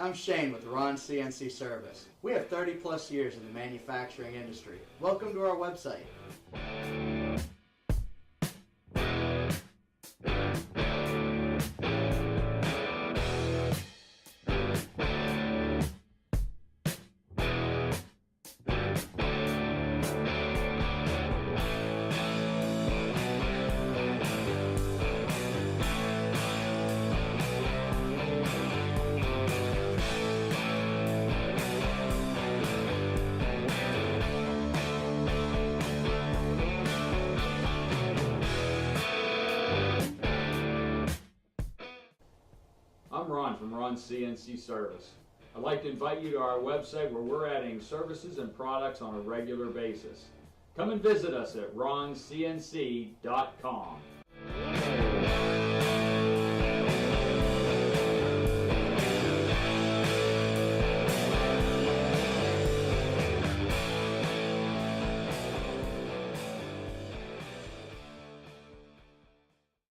I'm Shane with Ron's CNC Service. We have 30 plus years in the manufacturing industry. Welcome to our website. I'm Ron from Ron's CNC Service. I'd like to invite you to our website where we're adding services and products on a regular basis. Come and visit us at ronscnc.com.